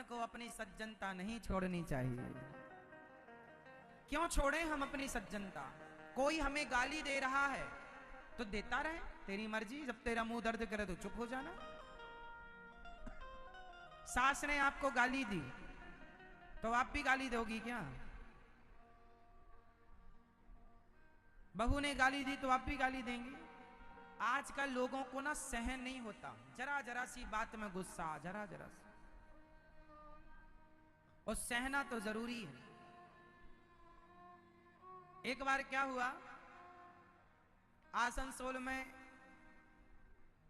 को अपनी सज्जनता नहीं छोड़नी चाहिए। क्यों छोड़ें हम अपनी सज्जनता? कोई हमें गाली दे रहा है तो देता रहे, तेरी मर्जी। जब तेरा मुंह दर्द करे तो चुप हो जाना। सास ने आपको गाली दी तो आप भी गाली दोगी क्या? बहू ने गाली दी तो आप भी गाली देंगे? आजकल लोगों को ना सहन नहीं होता, जरा जरा सी बात में गुस्सा, जरा जरा सी, और सहना तो जरूरी है। एक बार क्या हुआ, आसनसोल में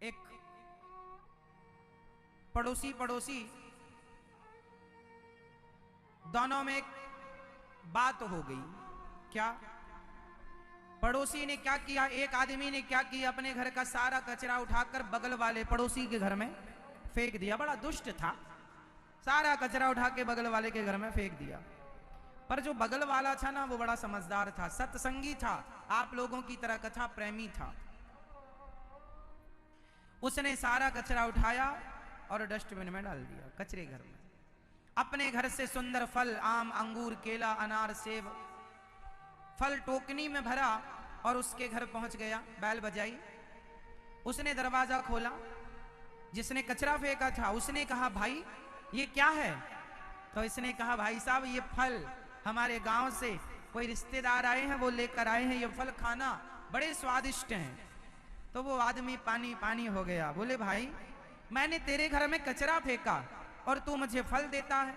एक पड़ोसी दोनों में एक बात हो गई। क्या? पड़ोसी ने क्या किया, एक आदमी ने क्या किया, अपने घर का सारा कचरा उठाकर बगल वाले पड़ोसी के घर में फेंक दिया। बड़ा दुष्ट था, सारा कचरा उठा के बगल वाले के घर में फेंक दिया। पर जो बगल वाला था ना, वो बड़ा समझदार था, सत्संगी था, आप लोगों की तरह कथा प्रेमी था। उसने सारा कचरा उठाया और डस्टबिन में डाल दिया, कचरे घर में। अपने घर से सुंदर फल, आम, अंगूर, केला, अनार, सेब, फल टोकनी में भरा और उसके घर पहुंच गया। बैल बजाई, उसने दरवाजा खोला। जिसने कचरा फेंका था उसने कहा, भाई ये क्या है? तो इसने कहा, भाई साहब ये फल हमारे गांव से कोई रिश्तेदार आए हैं, वो लेकर आए हैं, ये फल खाना बड़े स्वादिष्ट हैं। तो वो आदमी पानी पानी हो गया। बोले, भाई मैंने तेरे घर में कचरा फेंका और तू मुझे फल देता है,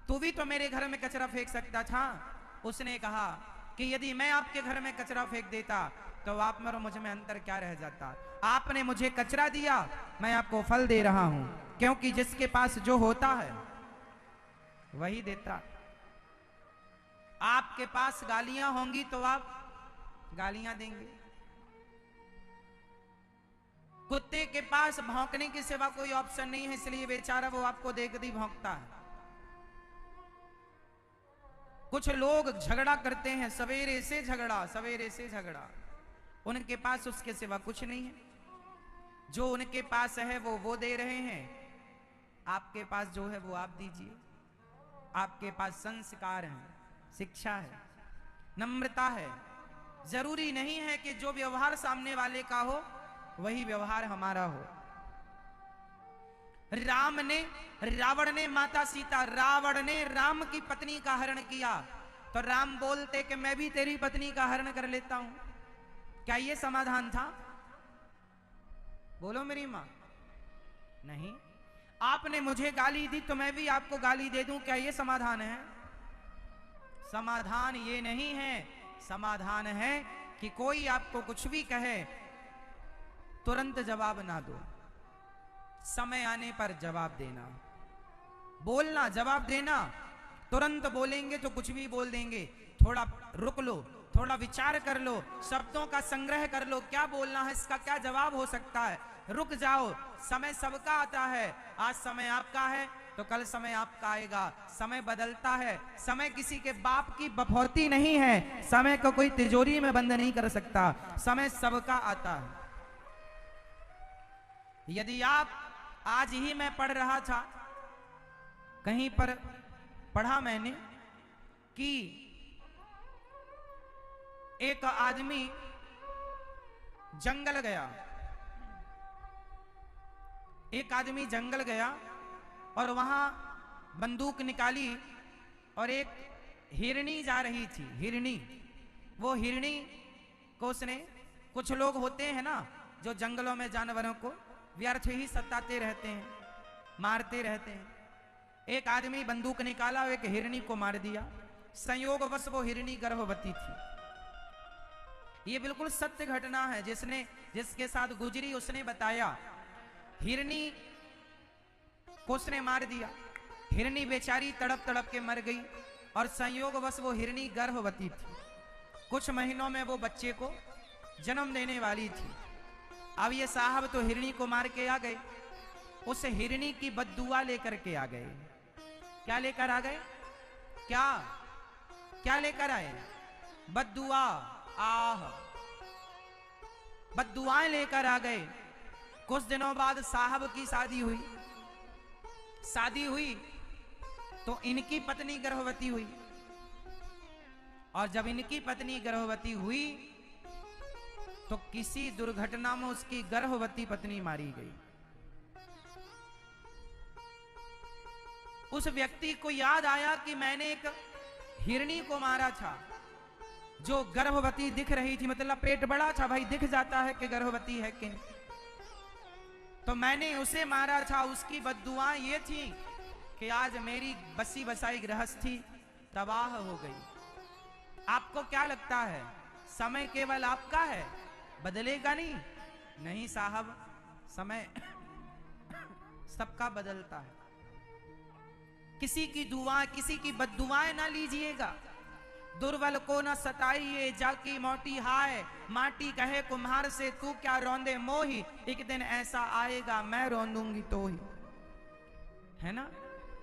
तू भी तो मेरे घर में कचरा फेंक सकता था। उसने कहा कि यदि मैं आपके घर में कचरा फेंक देता तो आप में और मुझ में अंतर क्या रह जाता? आपने मुझे कचरा दिया, मैं आपको फल दे रहा हूं, क्योंकि जिसके पास जो होता है वही देता। आपके पास गालियां होंगी तो आप गालियां देंगे। कुत्ते के पास भौंकने के सिवा कोई ऑप्शन नहीं है, इसलिए बेचारा वो आपको देखते ही भौंकता है। कुछ लोग झगड़ा करते हैं, सवेरे से झगड़ा, उनके पास उसके सिवा कुछ नहीं है। जो उनके पास है वो दे रहे हैं, आपके पास जो है वो आप दीजिए। आपके पास संस्कार है, शिक्षा है, नम्रता है। जरूरी नहीं है कि जो व्यवहार सामने वाले का हो वही व्यवहार हमारा हो। रावण ने माता सीता, रावण ने राम की पत्नी का हरण किया तो राम बोलते कि मैं भी तेरी पत्नी का हरण कर लेता हूं। क्या ये समाधान था? बोलो मेरी मां। नहीं। आपने मुझे गाली दी तो मैं भी आपको गाली दे दूं, क्या ये समाधान है? समाधान ये नहीं है। समाधान है कि कोई आपको कुछ भी कहे तुरंत जवाब ना दो, समय आने पर जवाब देना। बोलना, जवाब देना। तुरंत बोलेंगे तो कुछ भी बोल देंगे। थोड़ा रुक लो, थोड़ा विचार कर लो, शब्दों का संग्रह कर लो, क्या बोलना है, इसका क्या जवाब हो सकता है। रुक जाओ, समय सबका आता है। आज समय आपका है तो कल समय आपका आएगा। समय बदलता है। समय किसी के बाप की बफौती नहीं है। समय को कोई तिजोरी में बंद नहीं कर सकता। समय सबका आता है। यदि आप, आज ही मैं पढ़ रहा था, कहीं पर पढ़ा मैंने कि एक आदमी जंगल गया, और वहां बंदूक निकाली और एक हिरनी जा रही थी। वो हिरनी को उसने, कुछ लोग होते हैं ना जो जंगलों में जानवरों को व्यर्थ ही सताते रहते हैं, मारते रहते हैं। एक आदमी बंदूक निकाला और एक हिरनी को मार दिया। संयोगवश वो हिरनी गर्भवती थी। ये बिल्कुल सत्य घटना है, जिसके साथ गुजरी उसने बताया। हिरनी को उसने मार दिया, हिरनी बेचारी तड़प तड़प के मर गई और संयोगवश वो हिरनी गर्भवती थी। कुछ महीनों में वो बच्चे को जन्म देने वाली थी। अब ये साहब तो हिरनी को मार के आ गए, उस हिरनी की बद्दुआ लेकर के आ गए। क्या लेकर आ गए? क्या लेकर आए? बद्दुआ। आह, बद्दुआएं लेकर आ गए। कुछ दिनों बाद साहब की शादी हुई। शादी हुई तो इनकी पत्नी गर्भवती हुई, और जब इनकी पत्नी गर्भवती हुई तो किसी दुर्घटना में उसकी गर्भवती पत्नी मारी गई। उस व्यक्ति को याद आया कि मैंने एक हिरणी को मारा था जो गर्भवती दिख रही थी, मतलब पेट बड़ा था भाई, दिख जाता है कि गर्भवती है कि, तो मैंने उसे मारा था। उसकी बद्दुआ ये थी कि आज मेरी बसी बसाई गृहस्थी तबाह हो गई। आपको क्या लगता है समय केवल आपका है, बदलेगा नहीं? नहीं साहब, समय सबका बदलता है। किसी की दुआ, किसी की बद्दुआएं ना लीजिएगा। दुर्बल को न सताइए, जाकी मोटी हाय, माटी कहे कुम्हार से तू क्या रौंदे मोही, एक दिन ऐसा आएगा मैं रौंदूंगी तो ही, है ना?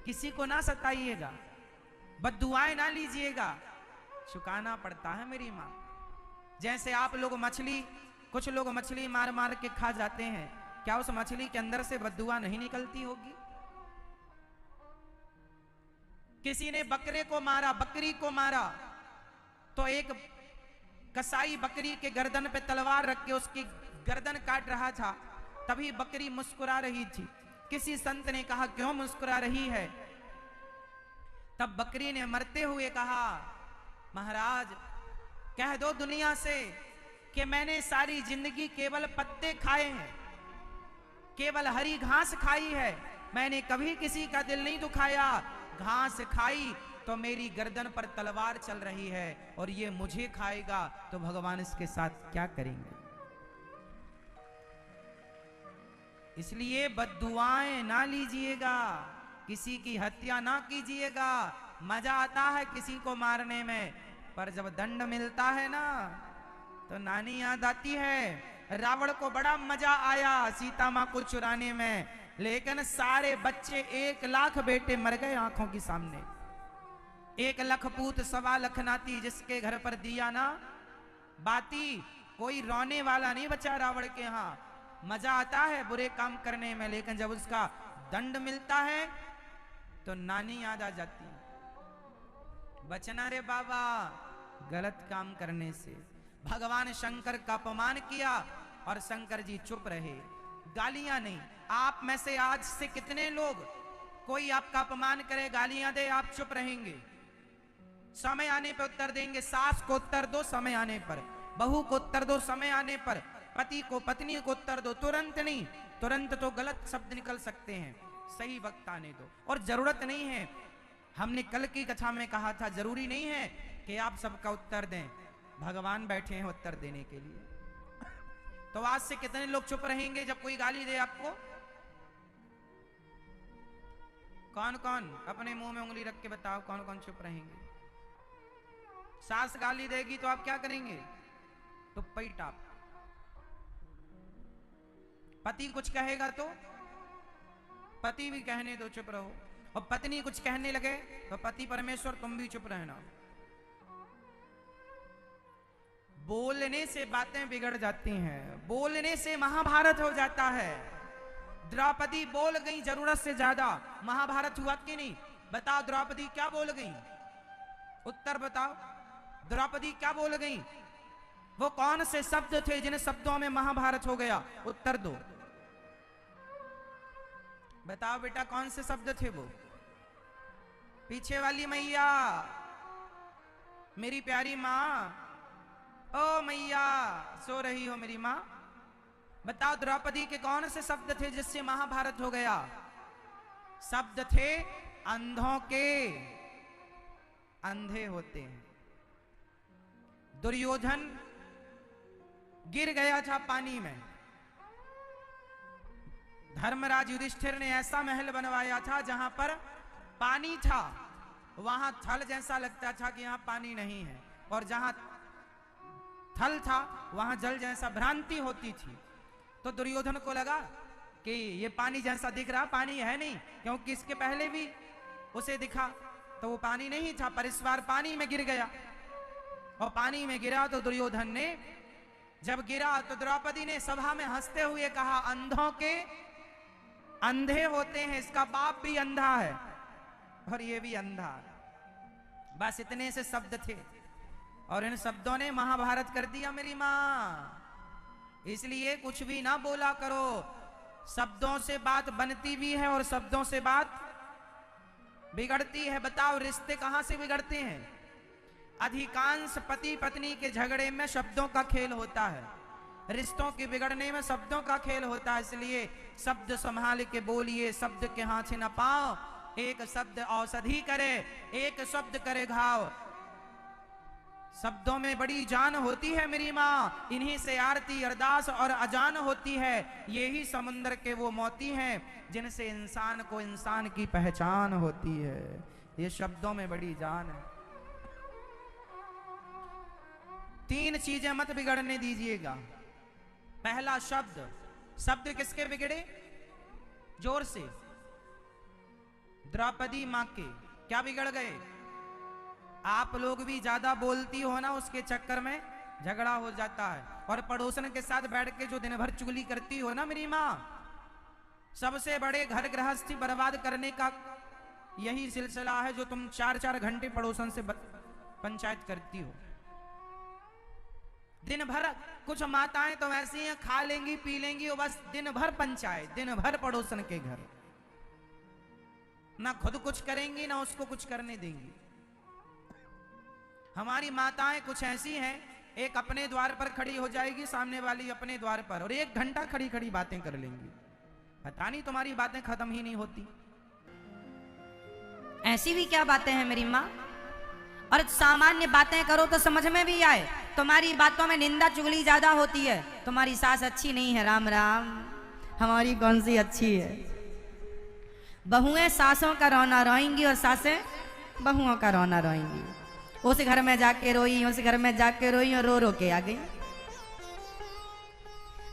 किसी को ना सताइएगा, बद्दुआएं ना लीजिएगा, चुकाना पड़ता है मेरी मां। जैसे आप लोग मछली, कुछ लोग मछली मार मार के खा जाते हैं, क्या उस मछली के अंदर से बद्दुआ नहीं निकलती होगी? किसी ने बकरे को मारा, बकरी को मारा, तो एक कसाई बकरी के गर्दन पे तलवार रख के उसकी गर्दन काट रहा था, तभी बकरी मुस्कुरा रही थी। किसी संत ने कहा क्यों मुस्कुरा रही है? तब बकरी ने मरते हुए कहा, महाराज कह दो दुनिया से कि मैंने सारी जिंदगी केवल पत्ते खाए हैं, केवल हरी घास खाई है, मैंने कभी किसी का दिल नहीं दुखाया। घास खाई तो मेरी गर्दन पर तलवार चल रही है और ये मुझे खाएगा तो भगवान इसके साथ क्या करेंगे? इसलिए बद्दुआएं ना लीजिएगा, किसी की हत्या ना कीजिएगा। मजा आता है किसी को मारने में, पर जब दंड मिलता है ना तो नानी याद आती है। रावण को बड़ा मजा आया सीता मां को चुराने में, लेकिन सारे बच्चे 1 लाख बेटे मर गए आंखों के सामने। 1 लाख पूत 1.25 लाख नाती, जिसके घर पर दिया ना बाती, कोई रोने वाला नहीं बचा रावण के यहाँ। मजा आता है बुरे काम करने में, लेकिन जब उसका दंड मिलता है तो नानी याद आ जाती है। बचना रे बाबा गलत काम करने से। भगवान शंकर का अपमान किया और शंकर जी चुप रहे, गालियां नहीं। आप में से आज से कितने लोग, कोई आपका अपमान करे, गालियां दे, आप चुप रहेंगे? समय आने पर उत्तर देंगे। सास को उत्तर दो समय आने पर, बहू को उत्तर दो समय आने पर, पति को पत्नी को उत्तर दो, तुरंत नहीं। तुरंत तो गलत शब्द निकल सकते हैं, सही वक्त आने दो। और जरूरत नहीं है, हमने कल की कथा में कहा था, जरूरी नहीं है कि आप सबका उत्तर दें, भगवान बैठे हैं उत्तर देने के लिए। तो आज से कितने लोग चुप रहेंगे जब कोई गाली दे आपको? कौन कौन अपने मुंह में उंगली रख के बताओ, कौन कौन चुप रहेंगे? सास गाली देगी तो आप क्या करेंगे? तो पैटाप। पति कुछ कहेगा तो पति भी कहने दो, चुप रहो। और पत्नी कुछ कहने लगे तो पति परमेश्वर तुम भी चुप रहना। बोलने से बातें बिगड़ जाती हैं, बोलने से महाभारत हो जाता है। द्रौपदी बोल गई जरूरत से ज्यादा, महाभारत हुआ कि नहीं? बताओ द्रौपदी क्या बोल गई? उत्तर बताओ, द्रौपदी क्या बोल गई? वो कौन से शब्द थे जिन शब्दों में महाभारत हो गया? उत्तर दो, बताओ बेटा, कौन से शब्द थे वो? पीछे वाली मैया, मेरी प्यारी माँ, ओ मैया सो रही हो मेरी माँ, बताओ द्रौपदी के कौन से शब्द थे जिससे महाभारत हो गया? शब्द थे अंधों के, अंधे होते हैं। दुर्योधन गिर गया था पानी में, धर्मराज युधिष्ठिर ने ऐसा महल बनवाया था जहां पर पानी था, वहां थल जैसा लगता था कि यहां पानी नहीं है, और जहां थल था वहां जल जैसा भ्रांति होती थी। तो दुर्योधन को लगा कि ये पानी जैसा दिख रहा पानी है नहीं, क्योंकि इसके पहले भी उसे दिखा तो वो पानी नहीं था, पर इस बार पानी में गिर गया। और पानी में गिरा तो दुर्योधन ने, जब गिरा तो द्रौपदी ने सभा में हंसते हुए कहा, अंधों के अंधे होते हैं, इसका बाप भी अंधा है और ये भी अंधा है। बस इतने से शब्द थे और इन शब्दों ने महाभारत कर दिया मेरी माँ। इसलिए कुछ भी ना बोला करो, शब्दों से बात बनती भी है और शब्दों से बात बिगड़ती है। बताओ रिश्ते कहां से बिगड़ते हैं? अधिकांश पति पत्नी के झगड़े में शब्दों का खेल होता है, रिश्तों के बिगड़ने में शब्दों का खेल होता है। इसलिए शब्द संभाल के बोलिए, शब्द के हाथ न पाओ। एक शब्द औषधि करे, एक शब्द करे घाव। शब्दों में बड़ी जान होती है मेरी माँ, इन्हीं से आरती अरदास और अजान होती है। यही समुद्र के वो मोती हैं जिनसे इंसान को इंसान की पहचान होती है। ये शब्दों में बड़ी जान है। 3 चीजें मत बिगड़ने दीजिएगा। पहला शब्द, शब्द किसके बिगड़े? जोर से। द्रौपदी मां के क्या बिगड़ गए? आप लोग भी ज्यादा बोलती हो ना, उसके चक्कर में झगड़ा हो जाता है। और पड़ोसन के साथ बैठ के जो दिन भर चुगली करती हो ना मेरी माँ, सबसे बड़े घर गृहस्थी बर्बाद करने का यही सिलसिला है जो तुम 4-4 घंटे पड़ोसन से पंचायत करती हो। दिन भर कुछ माताएं तो ऐसी हैं, खा लेंगी पी लेंगी और बस दिन भर पंचायत, दिन भर पड़ोसन के घर, ना खुद कुछ करेंगी ना उसको कुछ करने देंगी। हमारी माताएं कुछ ऐसी हैं, एक अपने द्वार पर खड़ी हो जाएगी, सामने वाली अपने द्वार पर, और 1 घंटा खड़ी खड़ी बातें कर लेंगी। पता नहीं तुम्हारी बातें खत्म ही नहीं होती। ऐसी भी क्या बातें हैं मेरी माँ? और सामान्य बातें करो तो समझ में भी आए। तुम्हारी बातों में निंदा चुगली ज्यादा होती है। तुम्हारी सास अच्छी नहीं है, राम राम, हमारी कौन सी अच्छी है। बहुएं सासों का रोना रोएंगी और सासें बहुओं का रोना रोएंगी। उस घर में जाके रोई, उस घर में जाके रोई और रो रो के आ गई।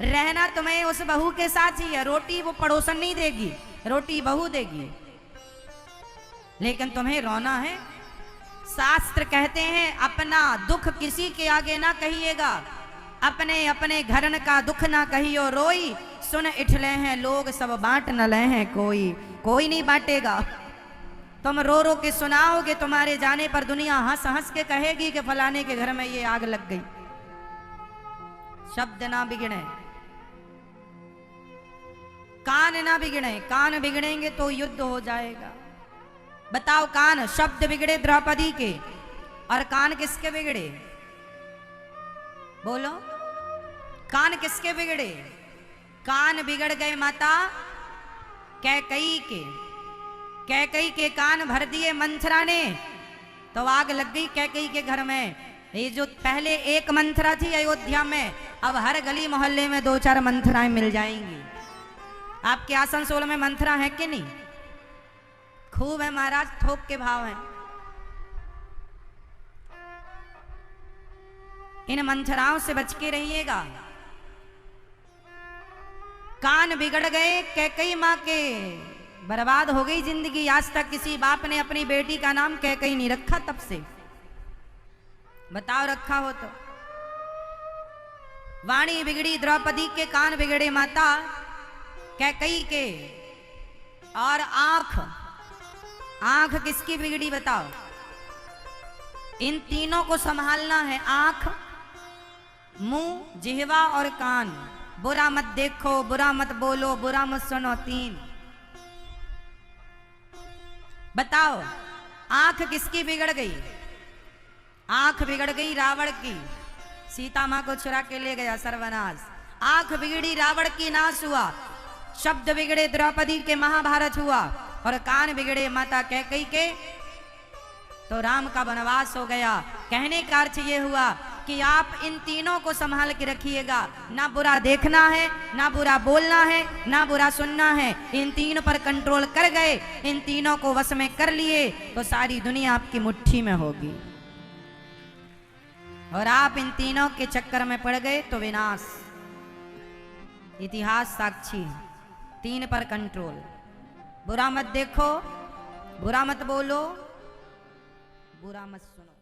रहना तुम्हें उस बहू के साथ ही है। रोटी वो पड़ोसन नहीं देगी, रोटी बहू देगी, लेकिन तुम्हें रोना है। शास्त्र कहते हैं अपना दुख किसी के आगे ना कहिएगा, अपने अपने घरन का दुख ना कहियो रोई। सुन इठले हैं लोग सब बांट न ले हैं कोई, कोई नहीं बांटेगा। तुम रो रो के सुनाओगे, तुम्हारे जाने पर दुनिया हंस हंस के कहेगी कि फलाने के घर में ये आग लग गई। शब्द ना बिगड़े, कान ना बिगड़े। कान बिगड़ेंगे तो युद्ध हो जाएगा। बताओ, कान, शब्द बिगड़े द्रौपदी के, और कान किसके बिगड़े? बोलो, कान किसके बिगड़े? कान बिगड़ गए माता कैकई के। कैकई के कान भर दिए मंथरा ने तो आग लग गई कैकई के घर में। ये जो पहले एक मंथरा थी अयोध्या में, अब हर गली मोहल्ले में 2-4 मंथराएं मिल जाएंगी। आपके आसनसोल में मंथरा है कि नहीं? खूब है महाराज, थोक के भाव हैं। इन मंथराओं से बच के रहिएगा। कान बिगड़ गए कैकई माँ के, बर्बाद हो गई जिंदगी। आज तक किसी बाप ने अपनी बेटी का नाम कैकई नहीं रखा तब से। बताओ रखा हो तो। वाणी बिगड़ी द्रौपदी के, कान बिगड़े माता कैकई के, और आंख, आंख किसकी बिगड़ी बताओ? इन तीनों को संभालना है। आंख, मुंह, जिह्वा और कान। बुरा मत देखो, बुरा मत बोलो, बुरा मत सुनो। 3 बताओ, आंख किसकी बिगड़ गई? आंख बिगड़ गई रावण की। सीता मां को चुरा के ले गया, सर्वनाश। आंख बिगड़ी रावण की, नाश हुआ। शब्द बिगड़े द्रौपदी के, महाभारत हुआ। और कान बिगड़े माता कैकई के तो राम का वनवास हो गया। कहने का अर्थ ये हुआ कि आप इन तीनों को संभाल के रखिएगा। ना बुरा देखना है, ना बुरा बोलना है, ना बुरा सुनना है। इन तीनों पर कंट्रोल कर गए, इन तीनों को वश में कर लिए तो सारी दुनिया आपकी मुट्ठी में होगी। और आप इन तीनों के चक्कर में पड़ गए तो विनाश। इतिहास साक्षी। 3 पर कंट्रोल। बुरा मत देखो, बुरा मत बोलो, बुरा मत सुनो।